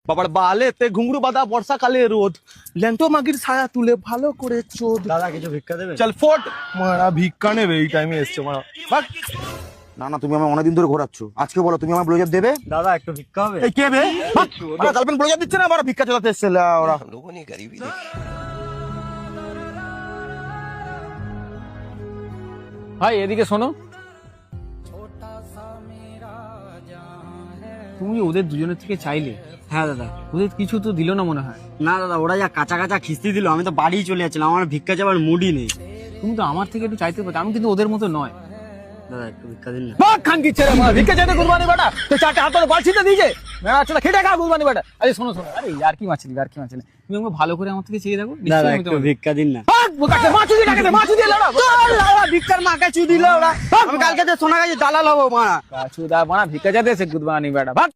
বাবার বালেতে ঘুঙরু বাঁধা বর্ষাকালে রোদ, ল্যান্টো মাগির ছায়া তুলে ভালো করে চোদ। দাদা কিছু ভিক্ষা দেবে? চল ফোট। মারা ভিক্ষা নেবে এই টাইমে এসছে মারা। বাট না না, তুমি আমার অনেকদিন ধরে ঘোরাচ্ছ, আজকে বলো তুমি আমার ব্লোজব দেবে? দাদা একটু ভিক্ষা হবে? এই কে বে? গার্লফ্রেন্ড ব্লোজব দিচ্ছে না, মারা ভিক্ষা চলাতে এসছে ওরা। ভাই এদিকে শোনো, তুমি ওদের দুজনের থেকে চাইলে, হ্যাঁ দাদা। ওদের কিছু তো দিল না মনে হয়। না দাদা, ওরা যা কাঁচা কাঁচা খিস্তি দিল, আমি তো বাড়ি চলে যাচ্ছিলাম, আমার ভিক্ষা যাবার মুডই নেই। তুমি তো আমার থেকে একটু চাইতে পারো, আমি কিন্তু ওদের মতো নয়। দাদা একটু ভিক্ষা দিন না। ভাগ খান কি ছেড়ে মারা ভিক্ষা চাইতে কুরবানি বেটা, তো চারটে হাত ধরে বালছিতে দিয়েছে মেরা চলে খেটে খা কুরবানি বেটা। আরে শোনো শোনো, আরে আর কি মাছলি আর কি মাছলি, তুমি আমাকে ভালো করে আমার থেকে চেয়ে দেখো। দাদা একটু ভিক্ষা দিন না। ভাগ বোকাকে মাছু দিয়ে ডাকে মাছু দিয়ে লড়া ভিক্ষার মাকে চু দিল ওরা, আমি কালকে সোনা গাছে দালাল হবো মারা। কাছু দা মারা ভিক্ষা চাইতে এসে কুরবানি বেটা ভাগ।